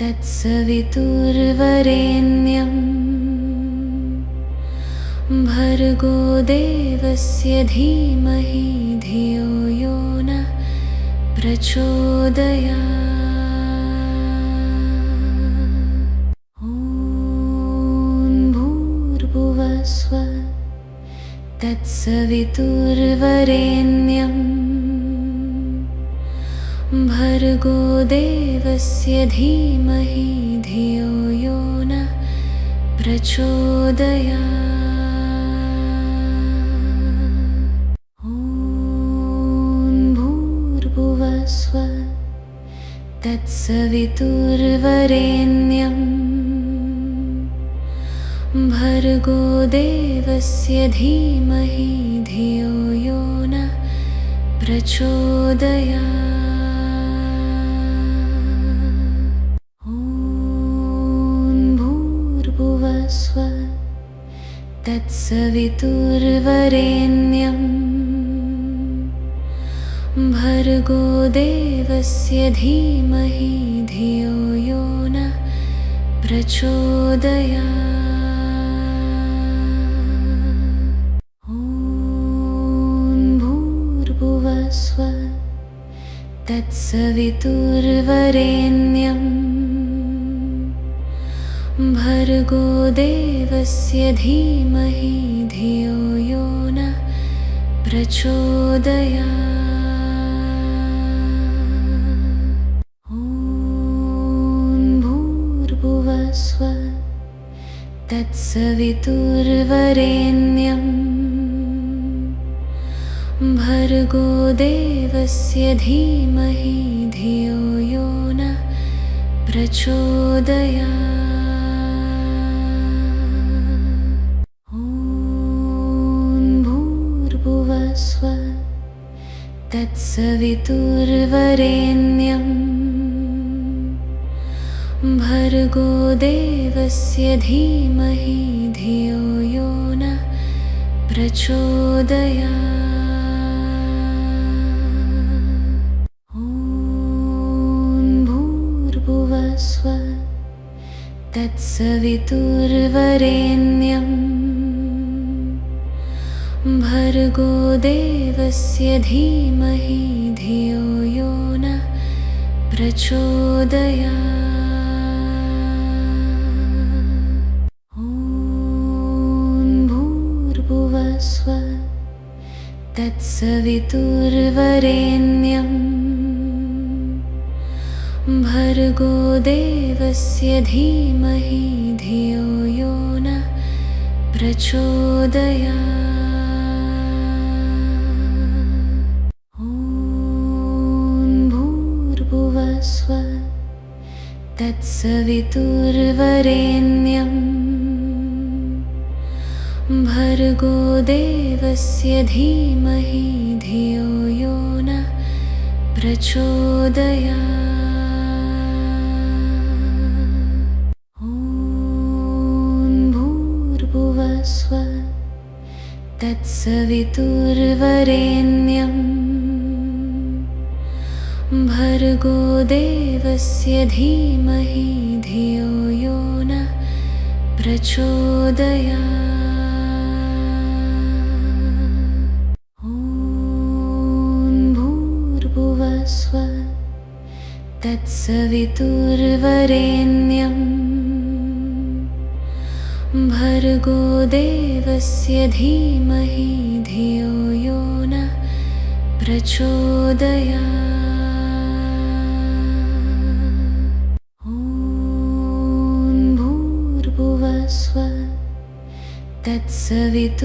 तत्सवितुर्वरेण्यं भर्गो देवस्य धीमहि धियो यो नः प्रचोदयात्। ॐ भूर्भुवस्सुवः तत्सवितुर्वरेण्यं भर्गो देवस्य धीमहि धियो यो नः प्रचोदयात्। ॐ भूर्भुवस्सुवः तत्सवितुर्वरेण्यं भर्गो देवस्य धीमहि धियो यो नः प्रचोदयात्। तत्सवितुर्वरेण्यं भर्गो देवस्य धीमहि धियो यो नः प्रचोदयात्। ॐ भूर्भुवस्सुवः तत्सवितुर्वरेण्यं भर्गो देवस्य धीमहि धियो यो नः प्रचोदयात्। ॐ भूर्भुवस्सुवः तत्सवितुर्वरेण्यं भर्गो देवस्य धीमहि धियो यो नः प्रचोदयात्। तत्सवितुर्वरेण्यं भर्गो देवस्य धीमहि धियो यो नः प्रचोदयात्। ॐ भूर्भुवस्सुवः तत्सवितुर्वरेण्यं भर्गो देवस्य धीमहि धियो यो नः प्रचोदयात्। ॐ भूर्भुवस्सुवः तत्सवितुर्वरेण्यं भर्गो देवस्य धीमहि धियो यो नः प्रचोदयात्। तत्सवितुर्वरेण्यं भर्गो देवस्य धीमहि धियो यो नः प्रचोदयात्। ॐ भूर्भुवस्सुवः तत्सवितुर्वरेण्यं भर्गो देवस्य धीमहि धियो यो नः प्रचोदयात्। ॐ भूर्भुवस्सुवः तत्सवितुर्वरेण्यं भर्गो देवस्य धीमहि धियो यो नः प्रचोदयात्। तत्सवितुर्वरेण्यं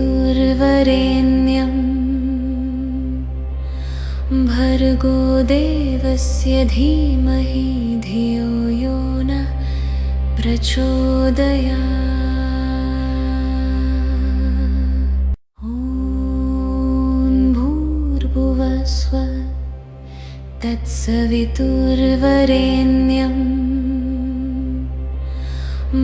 भर्गो देवस्य धीमहि धियो यो नः प्रचोदयात्। ॐ भूर्भुवस्सुवः तत्सवितुर्वरेण्यं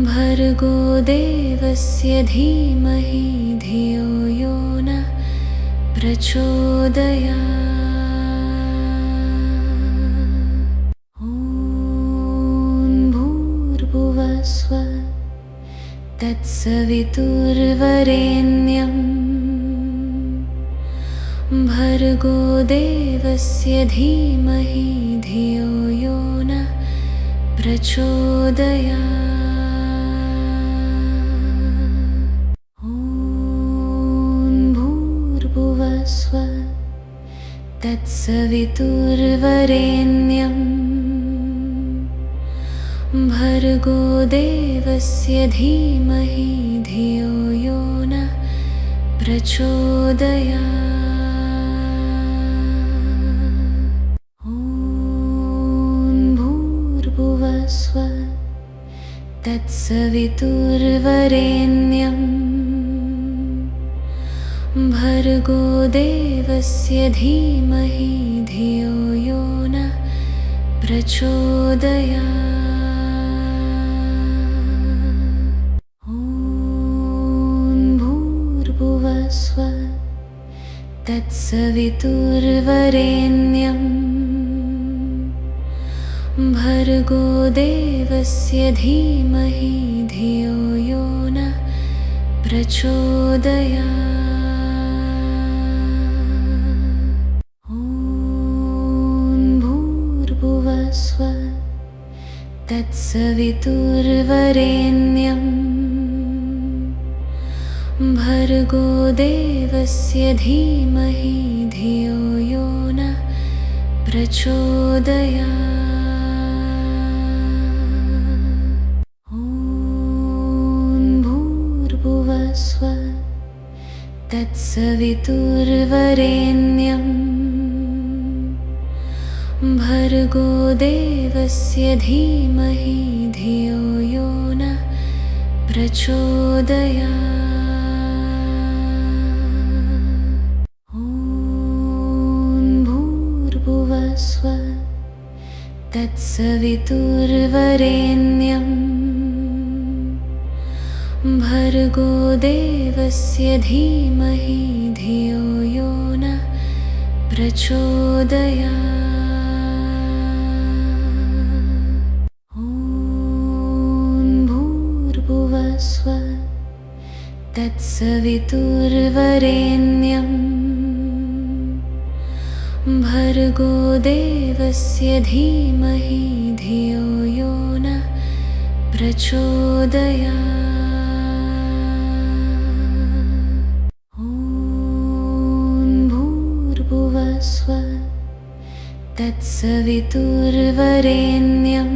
भर्गो देवस्य धीमहि धियो यो नः प्रचोदयात्। ॐ तत्सवितुर्वरेण्यं भर्गो देवस्य धीमहि धियो यो नः प्रचोदयात्। ॐ भूर्भुवस्सुवः तत्सवितुर्वरेण्यं भर्गो देवस्य धीमहि धियो यो नः प्रचोदयात्। ॐ भूर्भुवस्सुवः तत्सवितुर्वरेण्यं भर्गो देवस्य धीमहि धियो यो नः प्रचोदयात्। तत्सवितुर्वरेण्यं भर्गो देवस्य धीमहि धियो यो नः प्रचोदयात्। ॐ भूर्भुवस्सुवः तत्सवितुर्वरेण्यं भर्गो देवस्य धीमहि धियो यो नः प्रचोदयात्। ॐ भूर्भुवस्सुवः तत्सवितुर्वरेण्यं भर्गो देवस्य धीमहि धियो यो नः प्रचोदयात्। तत्सवितुर्वरेण्यं भर्गो देवस्य धीमहि धियो यो नः प्रचोदयात्। ॐ भूर्भुवस्सुवः तत्सवितुर्वरेण्यं भर्गो देवस्य धीमहि धियो यो नः प्रचोदयात्। ॐ भूर्भुवस्सुवः तत्सवितुर्वरेण्यं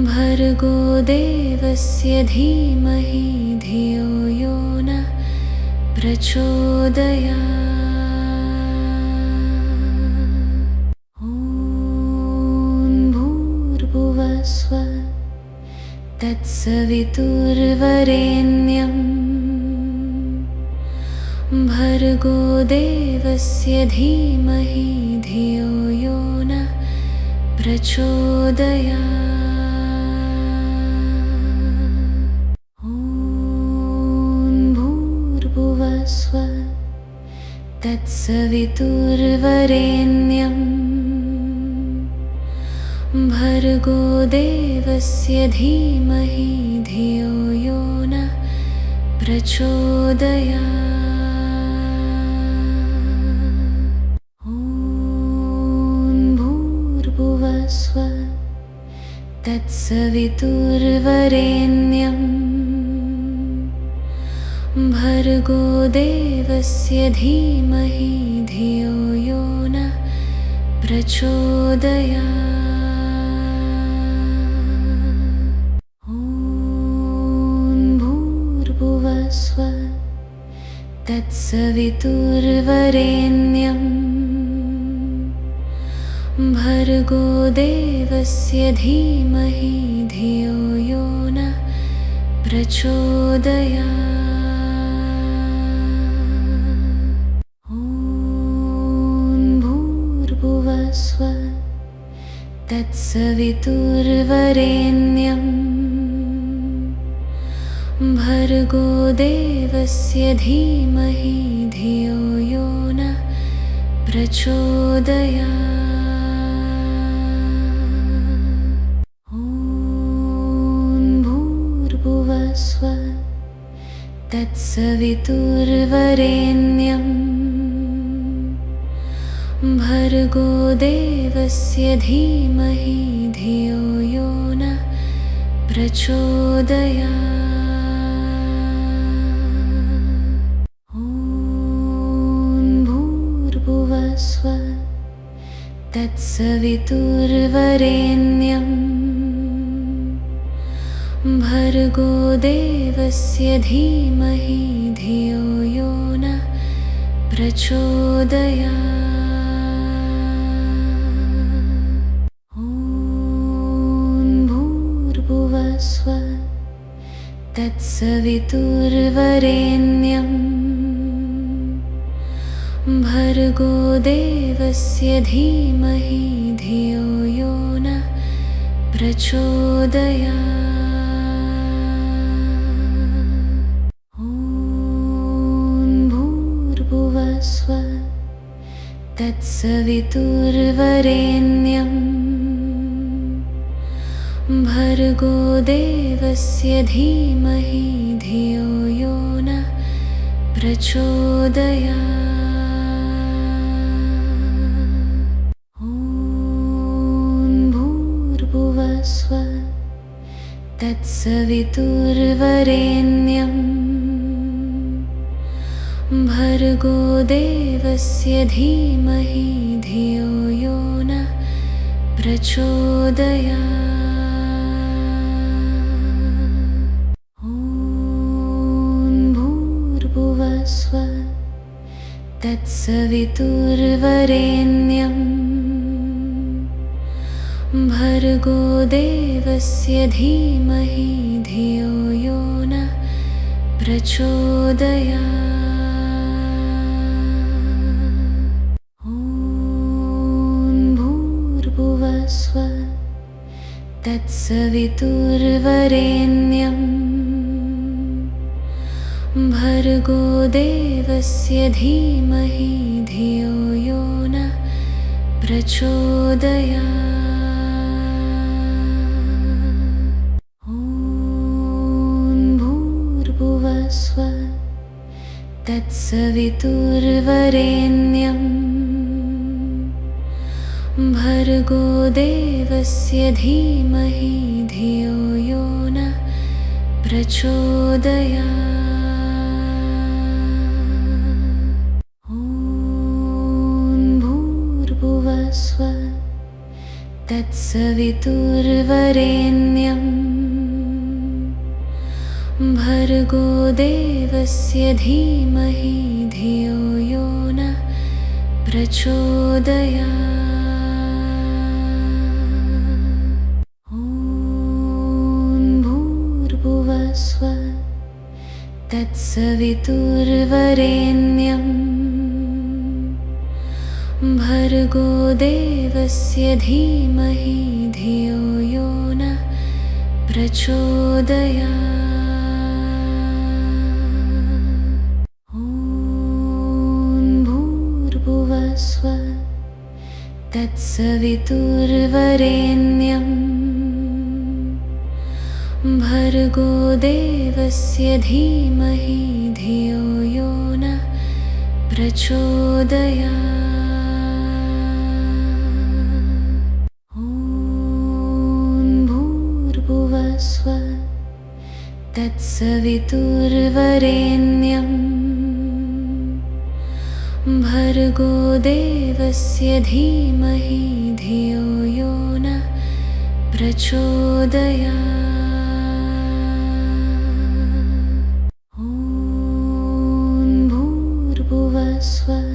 भर्गो देवस्य धीमहि धियो यो नः प्रचोदयात्। तत्सवितुर्वरेण्यं भर्गो देवस्य धीमहि धियो यो नः प्रचोदयात्। ॐ भूर्भुवस्सुवः तत्सवितुर्वरेण्यं भर्गो देवस्य धीमहि धियो यो नः प्रचोदयात्। ॐ भूर्भुवस्सुवः तत्सवितुर्वरेण्यं भर्गो देवस्य धीमहि धियो यो नः प्रचोदयात्। तत्सवितुर्वरेण्यं भर्गो देवस्य धीमहि धियो यो नः प्रचोदयात्। ॐ भूर्भुवस्सुवः तत्सवितुर्वरेण्यं भर्गो देवस्य धीमहि धियो यो नः प्रचोदयात्। ॐ भर्गोदेवस्यधीमहि धियो यो न प्रचोदयात्। ॐ भूर्भुवस्सुः तत्सवितुर्वरेण्यं भर्गोदेवस्य धीमहि धियो यो न प्रचोदयात्। ॐ भूर्भुवस्सुः तत्सवितुर्वरेण्यं भर्गोदेवस्य धीमहि धियो यो न प्रचोदयात्। ॐ भूर्भुवस्सुः तत्सवितुर्वरेण्यं भर्गोदेवस्य धीमहि धियो यो न प्रचोदयात्। ॐ भूर्भुवस्सुः तत्सवितुर्वरेण्यं भर्गोदेवस्य धीमहि धियो यो न प्रचोदयात्। ॐ भूर्भुवस्सुः तत्सवितुर्वरेण्यं भर्गोदेवस्य धीमहि धियो यो न प्रचोदयात्। ॐ भूर्भुवस्सुः तत्सवितुर्वरेण्यं भर्गोदेवस्य धीमहि धियो यो न प्रचोदयात्। ॐ भूर्भुवस्सुः तत्सवितुर्वरेण्यं भर्गोदेवस्य धीमहि धियो यो न प्रचोदयात्। ॐ भूर्भुवस्सुः तत्सवितुर्वरेण्यं भर्गोदेवस्य धीमहि धियो यो न प्रचोदयात्। ॐ भूर्भुवस्सुः तत्सवितुर्वरेण्यं भर्गोदेवस्य धीमहि धियो यो न प्रचोदयात्। ॐ भूर्भुवस्सुः तत्सवितुर्वरेण्यं भर्गोदेवस्य धीमहि धियो यो न प्रचोदयात्। ॐ भूर्भुवस्सुः तत्सवितुर्वरेण्यं भर्गोदेवस्य धीमहि धियो यो न प्रचोदयात्। ॐ भूर्भुवस्सुः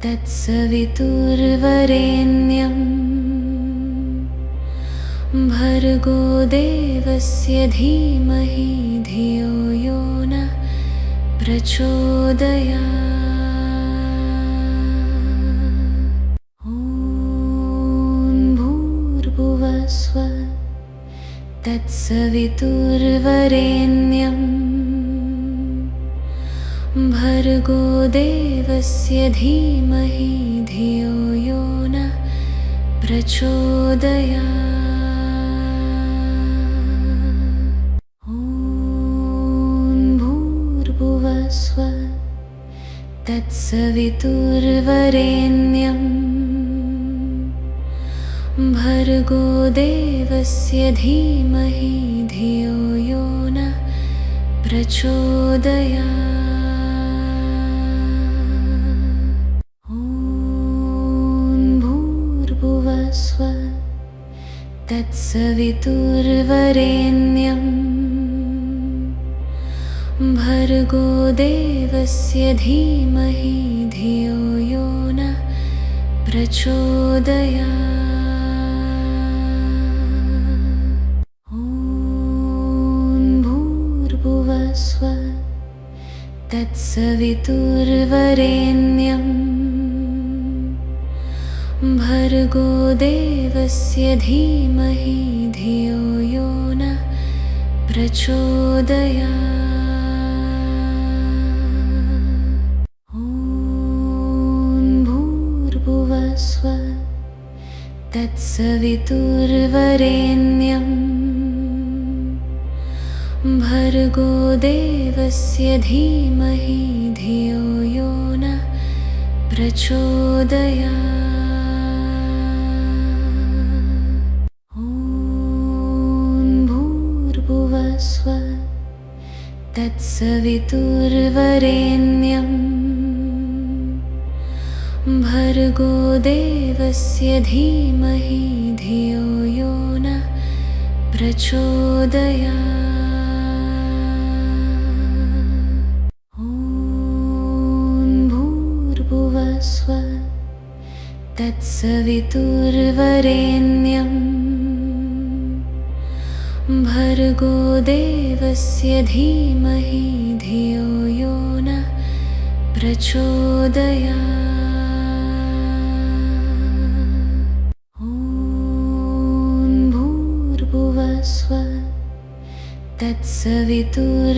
तत्सवितुर्वरेण्यं भर्गोदेवस्य धीमहि धियो यो न प्रचोदयात्। ॐ भूर्भुवस्सुः तत्सवितुर्वरेण्यं भर्गोदेवस्य धीमहि धियो यो न प्रचोदयात्। ॐ भूर्भुवस्सुः तत्सवितुर्वरेण्यं भर्गो देवस्य धीमहि धियो यो नः प्रचोदयात्। ॐ भूर्भुवस्सुः तत्सवितुर्वरेण्यं भर्गो देवस्य धीमहि धियो यो नः प्रचोदयात्। ॐ भूर्भुवस्सुः तत्सवितुर्वरेण्यं भर्गो देवस्य धीमहि धियो यो नः प्रचोदयात्। तत्सवितुर्वरेण्यं भर्गो देवस्य धीमहि धियो यो नः प्रचोदयात्। ॐ भूर्भुवस्सुः तत्सवितुर्वरेण्यं भर्गो देवस्य धीमहि धियो यो नः प्रचोदयात्। ॐ भूर्भुवस्सुः तत्सवितुर्वरेण्यं भर्गो देवस्य धीमहि धियो यो नः प्रचोदयात्। तत्सवितुर्वरेण्यं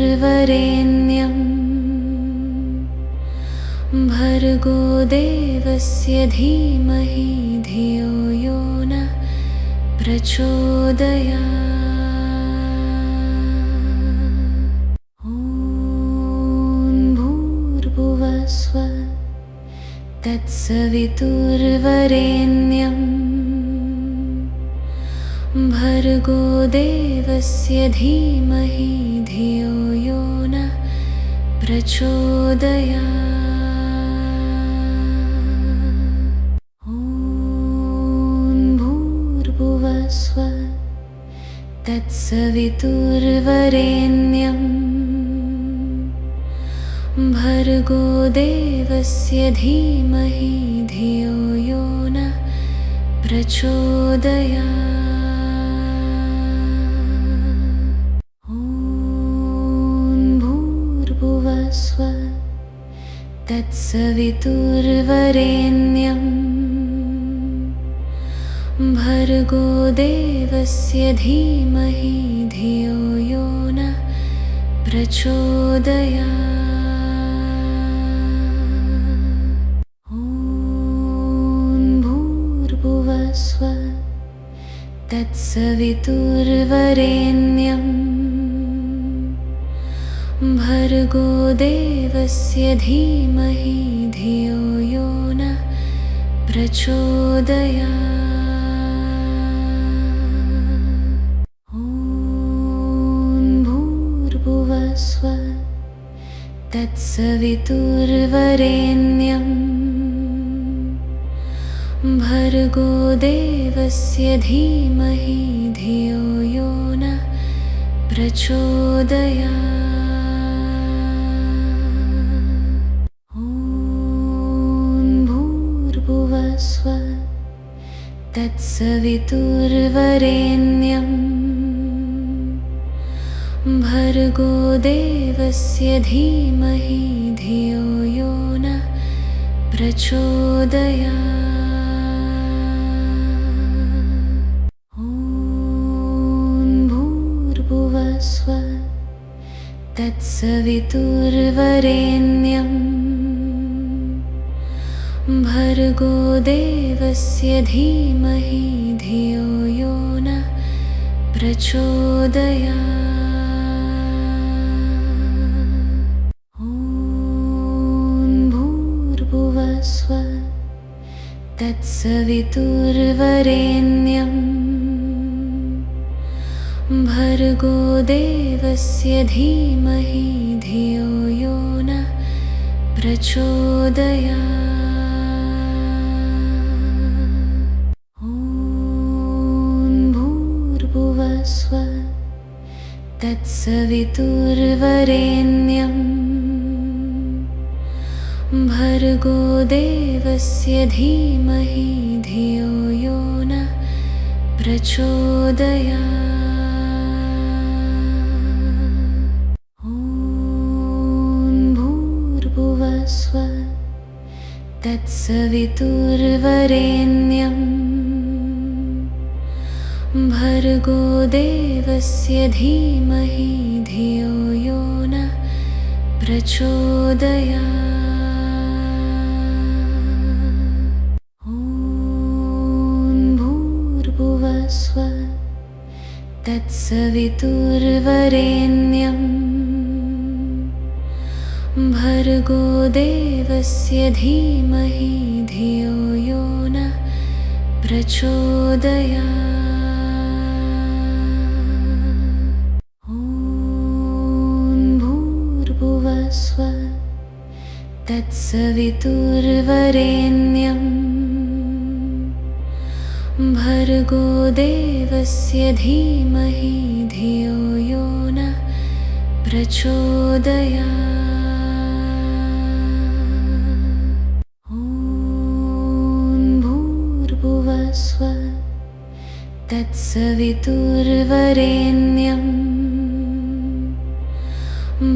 भर्गो देवस्य धीमहि धियो यो नः प्रचोदयात्। ॐ भूर्भुवस्सुः तत्सवितुर्वरेण्यं भर्गो देवस्य धीमहि धियो यो नः प्रचोदयात्। ॐ भूर्भुवस्सुः तत्सवितुर्वरेण्यं भर्गो देवस्य धीमहि धियो यो नः प्रचोदयात्। तत्सवितुर्वरेण्यं भर्गो देवस्य धीमहि धियो यो नः प्रचोदयात्। ॐ भूर्भुवस्सुः तत्सवितुर्वरेण्यं भर्गो देवस्य धीमहि धियो यो नः प्रचोदयात्। ॐ भूर्भुवस्सुः तत्सवितुर्वरेण्यं भर्गो देवस्य धीमहि धियो यो नः प्रचोदयात्। तत्सवितुर्वरेण्यं भर्गो देवस्य धीमहि धियो यो नः प्रचोदयात्। ॐ भूर्भुवस्सुः तत्सवितुर्वरेण्यं भर्गो देवस्य धीमहि धियो यो नः प्रचोदयात्। ॐ भूर्भुवस्व तत्सवितुर्वरेण्यं भर्गो देवस्य धीमहि धियो यो नः प्रचोदयात्। ॐ भूर्भुवस्व तत्सवितुर्वरेण्यं भर्गो देवस्य धीमहि धियो यो नः प्रचोदयात्। ॐ भूर्भुवस्व तत्सवितुर्वरेण्यं भर्गो देवस्य धीमहि धियो यो नः प्रचोदयात्। भूर्भुवस्व तत्सवितुर्वरेण्यं भर्गो देवस्य धीमहि धियो यो नः प्रचोदयात्। ॐ भूर्भुवस्व तत्सवितुर्वरेण्यं भर्गो देवस्य धीमहि धियो यो नः प्रचोदयात्। ॐ भूर्भुवस्व तत्सवितुर्वरेण्यं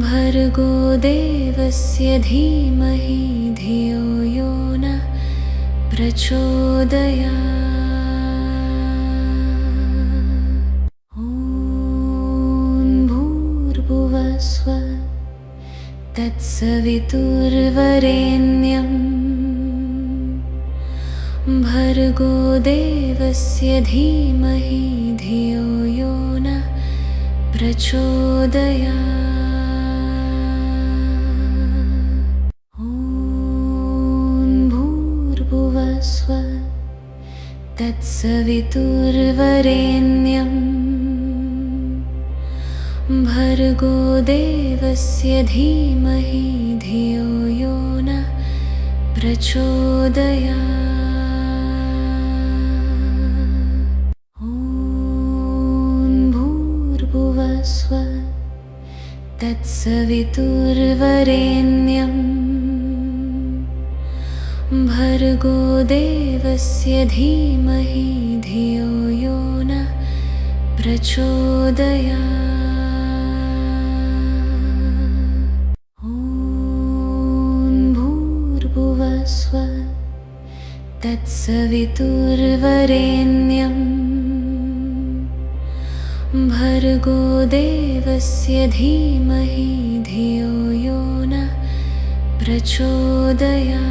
भर्गो देवस्य धीमहि धियो यो नः प्रचोदयात्। भूर्भुवस्व तत्सवितुर्वरेण्यं भर्गो देवस्य धीमहि धियो यो नः प्रचोदयात्। ॐ भूर्भुवस्व तत्सवितुर्वरेण्यं भर्गो देवस्य धीमहि धियो यो नः प्रचोदयात्। ॐ भूर्भुवस्व तत्सवितुर्वरेण्यं भर्गो देवस्य धीमहि धियो यो नः प्रचोदयात्। भूर्भुवस्व तत्सवितुर्वरेण्यं भर्गो देवस्य धीमहि धियो यो नः प्रचोदयात्।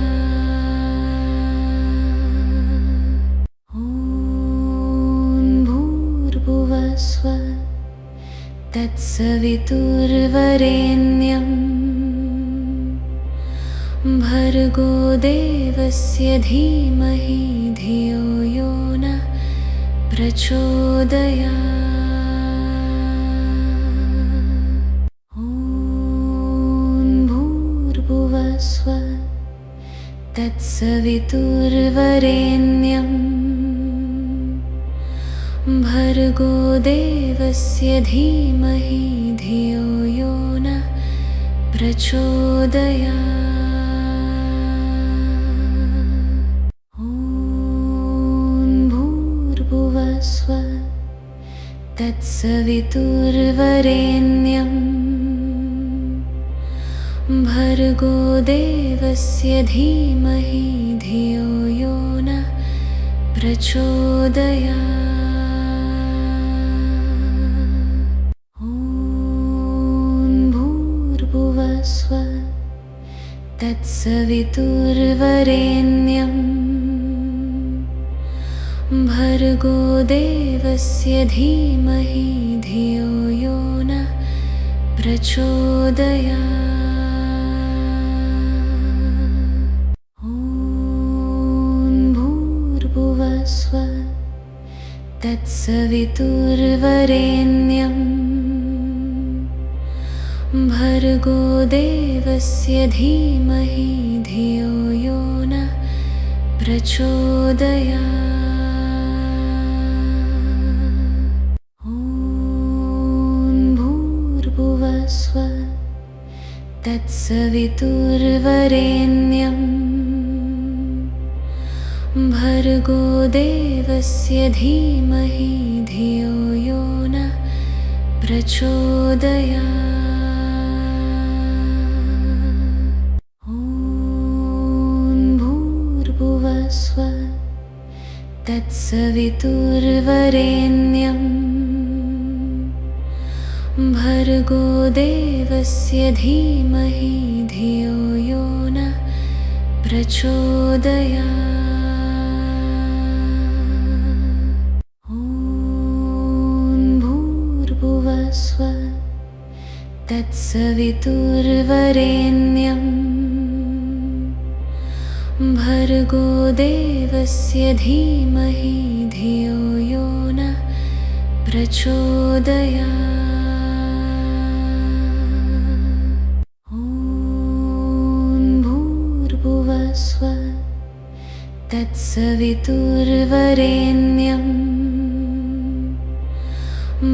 ॐ भूर्भुवस्व तत्सवितुर्वरेण्यं भर्गो देवस्य धीमहि धियो यो नः प्रचोदयात्। ॐ भूर्भुवस्व तत्सवितुर्वरेण्यं भर्गो देवस्य धीमहि धियो यो नः प्रचोदयात्। भूर्भुवस्व तत्सवितुर्वरेण्यं भर्गो देवस्य धीमहि धियो यो नः प्रचोदयात्। ॐ भूर्भुवस्व तत्सवितुर्वरेण्यं भर्गो देवस्य धीमहि धियो यो नः प्रचोदयात्। ॐ भर्गोदेवस्य धीमहि धियो यो न प्रचोदयात्। ॐ भूर्भुवस्सुः तत्सवितुर्वरेण्यं भर्गोदेवस्य धीमहि धियो यो न प्रचोदयात्। तत्सवितुर्वरेण्यं भर्गोदेवस्य धीमहि धियो यो न प्रचोदयात्। ॐ भूर्भुवस्सुः तत्सवितुर्वरेण्यं भर्गोदेवस्य धीमहि धियो यो न प्रचोदयात्। ॐ भूर्भुवस्सुः तत्सवितुर्वरेण्यं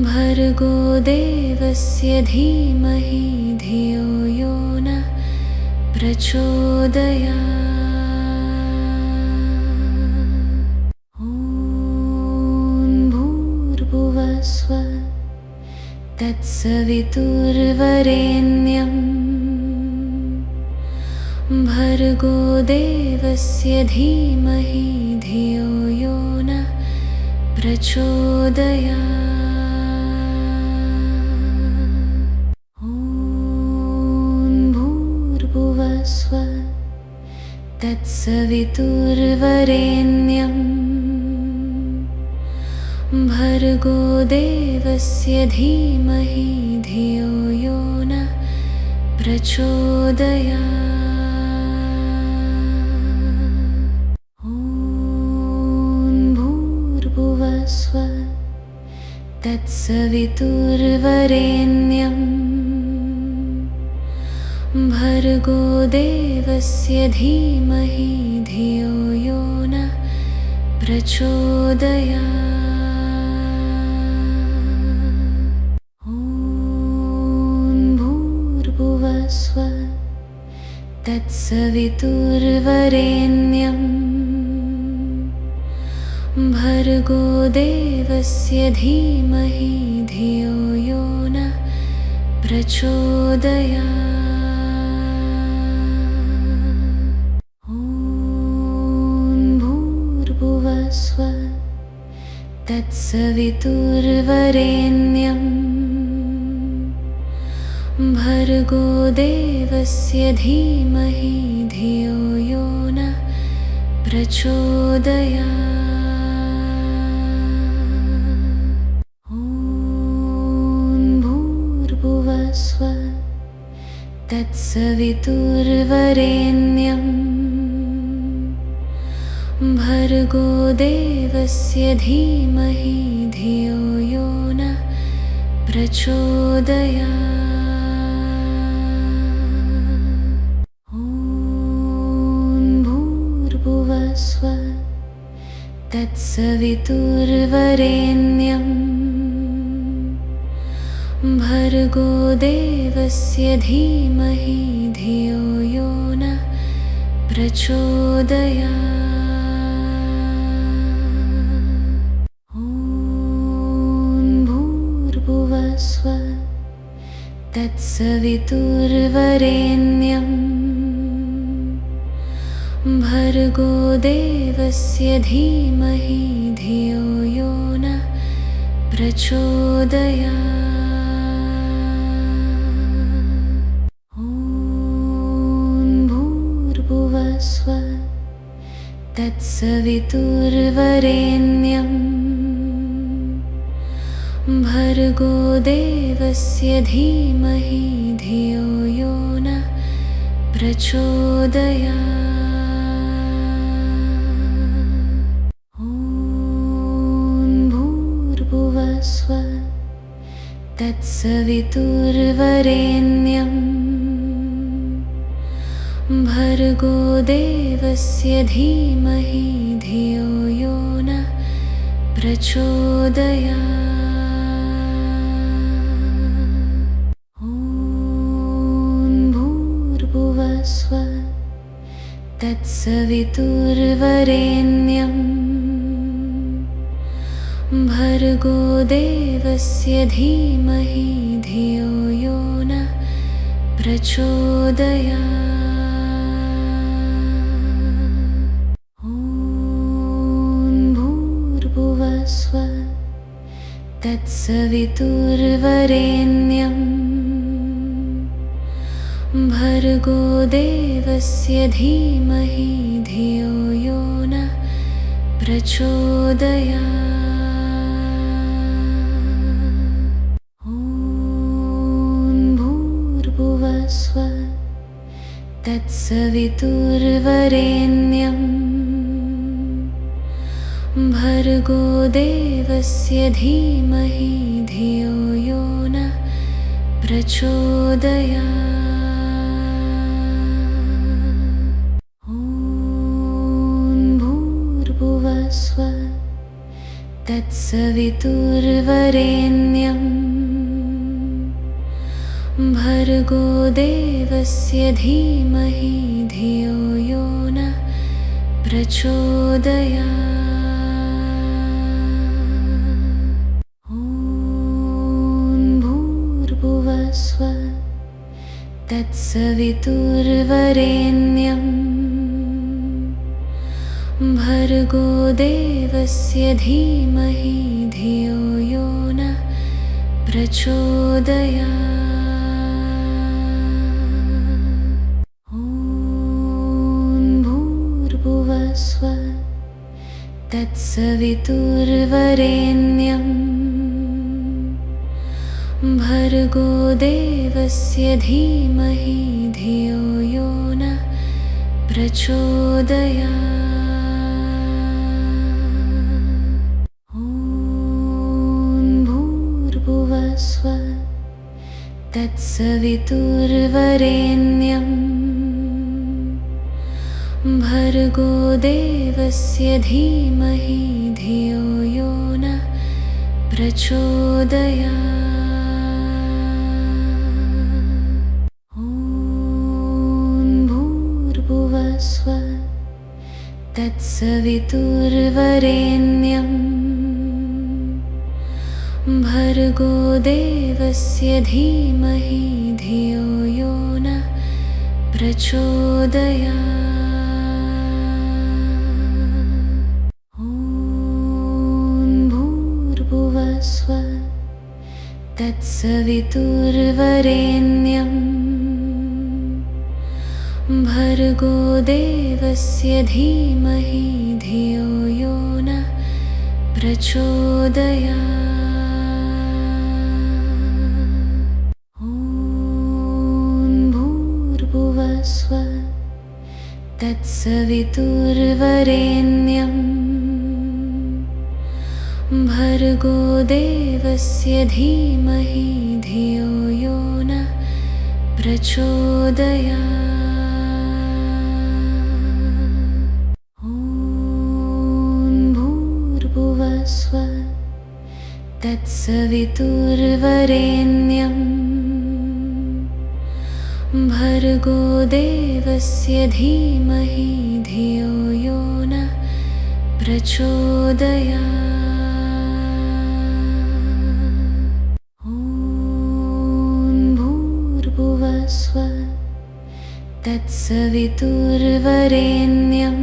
भर्गोदेवस्य धीमहि धियो यो न प्रचोदयात्। तत्सवितुर्वरेण्यं भर्गोदेवस्य धीमहि धियो यो न प्रचोदयात्। ॐ भूर्भुवस्सुः तत्सवितुर्वरेण्यं भर्गोदेवस्य धीमहि धियो यो न प्रचोदयात्। ॐ भूर्भुवस्सुः तत्सवितुर्वरेण्यं भर्गोदेवस्य धीमहि धियो यो न प्रचोदयात्। तत्सवितुर्वरेण्यं भर्गोदेवस्य धीमहि धियो यो न प्रचोदयात्। ॐ भूर्भुवस्सुः तत्सवितुर्वरेण्यं भर्गोदेवस्य धीमहि धियो यो न प्रचोदयात्। ॐ भूर्भुवस्सुः तत्सवितुर्वरेण्यं भर्गोदेवस्य धीमहि धियो यो न प्रचोदयात्। तत्सवितुर्वरेण्यं भर्गोदेवस्य धीमहि धियो यो न प्रचोदयात्। ॐ भूर्भुवस्सुः तत्सवितुर्वरेण्यं भर्गोदेवस्य धीमहि धियो यो न प्रचोदयात्। ॐ भूर्भुवस्सुः तत्सवितुर्वरेण्यं भर्गोदेवस्य धीमहि धियो यो न प्रचोदयात्। ॐ तत्सवितुर्वरेण्यं भर्गो देवस्य धीमहि धियो यो नः प्रचोदयात्। ॐ भूर्भुवस्सुः तत्सवितुर्वरेण्यं भर्गो देवस्य धीमहि धियो यो नः प्रचोदयात्। ॐ भूर्भुवस्सुः तत्सवितुर्वरेण्यं भर्गो देवस्य धीमहि धियो यो नः प्रचोदयात्। ॐ भूर्भुवस्सुः तत्सवितुर्वरेण्यं भर्गो देवस्य धीमहि धियो यो नः प्रचोदयात्। ॐ भूर्भुवस्सुः तत्सवितुर्वरेण्यं भर्गो देवस्य धीमहि धियो यो नः प्रचोदयात्। ॐ भूर्भुवस्सुः तत्सवितुर्वरेण्यं भर्गो देवस्य धीमहि धियो यो नः प्रचोदयात्। ॐ भूर्भुवस्सुः तत्सवितुर्वरेण्यं भर्गो देवस्य धीमहि धियो यो नः प्रचोदयात्। ॐ भूर्भुवस्सुः तत्सवितुर्वरेण्यं भर्गो देवस्य धीमहि धियो यो नः प्रचोदयात्। ॐ भूर्भुवस्सुः तत्सवितुर्वरेण्यं भर्गो देवस्य धीमहि धियो यो नः प्रचोदयात्। ॐ भूर्भुवस्सुः तत्सवितुर्वरेण्यं भर्गो देवस्य धीमहि धियो यो नः प्रचोदयात्। ॐ भूर्भुवस्सुः तत्सवितुर्वरेण्यं भर्गो देवस्य धीमहि धियो यो नः प्रचोदयात्। ॐ भूर्भुवस्सुः तत्सवितुर्वरेण्यं भर्गो देवस्य धीमहि धियो यो नः प्रचोदयात्। ॐ भूर्भुवस्सुः तत्सवितुर्वरेण्यं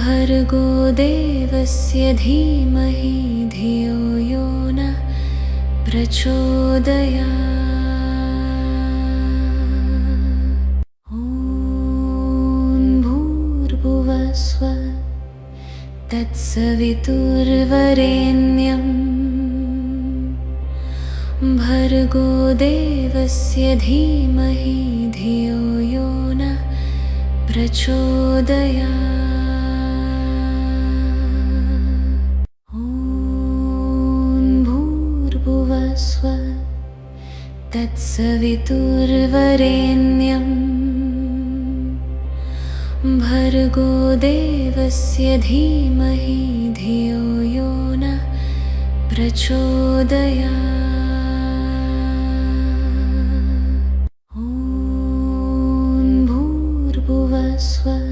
भर्गो देवस्य धीमहि धियो यो नः प्रचोदयात्। ॐ भूर्भुवस्सुः तत्सवितुर्वरेण्यं भर्गो देवस्य धीमहि धियो यो नः प्रचोदयात्। ॐ तत्सवितुर्वरेण्यं भर्गो देवस्य धीमहि धियो यो नः प्रचोदयात्। ॐ भूर्भुवस्सुः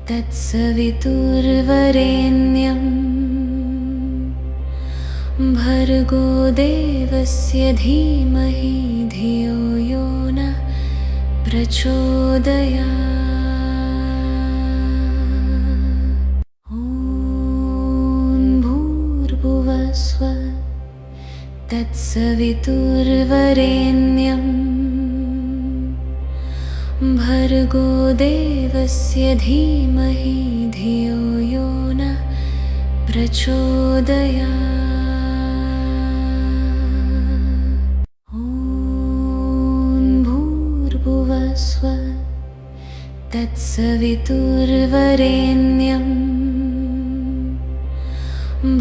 तत्सवितुर्वरेण्यं भर्गो देवस्य धीमहि धियो यो नः प्रचोदयात्। ॐ भूर्भुवस्सुः तत्सवितुर्वरेण्यं भर्गो देवस्य धीमहि धियो यो नः प्रचोदयात्। ॐ भूर्भुवस्सुः तत्सवितुर्वरेण्यं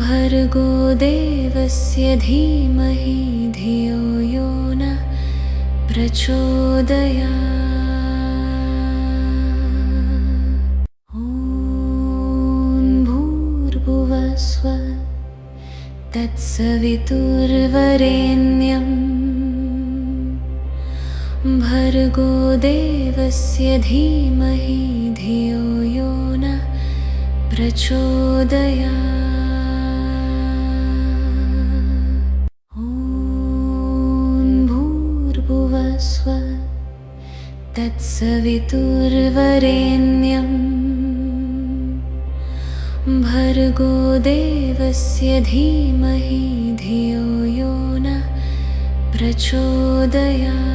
भर्गो देवस्य धीमहि धियो यो नः प्रचोदयात्। ॐ भूर्भुवस्सुः तत्सवितुर्वरेण्यं भर्गो देवस्य धीमहि धियो यो नः प्रचोदयात्। ॐ भूर्भुवस्सुः तत्सवितुर्वरेण्यं भर्गो देवस्य धीमहि धियो यो नः प्रचोदयात्।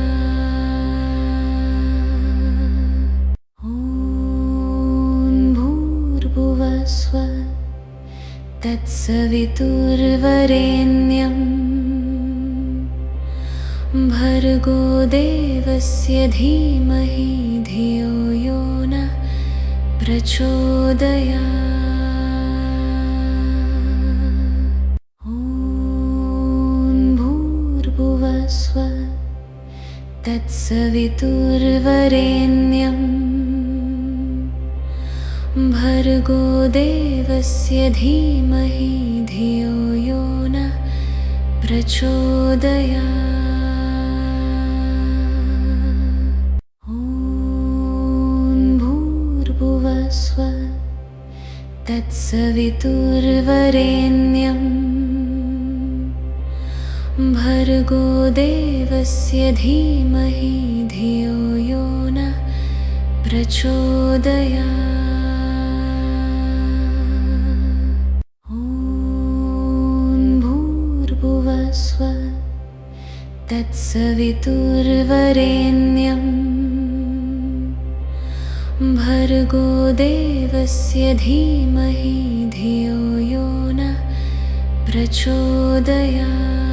ॐ भूर्भुवस्सुः तत्सवितुर्वरेण्यं भर्गो देवस्य धीमहि धियो यो नः प्रचोदयात्। ॐ भूर्भुवस्सुः तत्सवितुर्वरेण्यं भर्गो देवस्य धीमहि धियो यो नः प्रचोदयात्। ॐ भूर्भुवस्सुः तत्सवितुर्वरेण्यं भर्गो देवस्य धीमहि धियो यो नः प्रचोदयात्। ॐ भूर्भुवस्सुः तत्सवितुर्वरेण्यं भर्गो देवस्य धीमहि धियो यो नः प्रचोदयात्।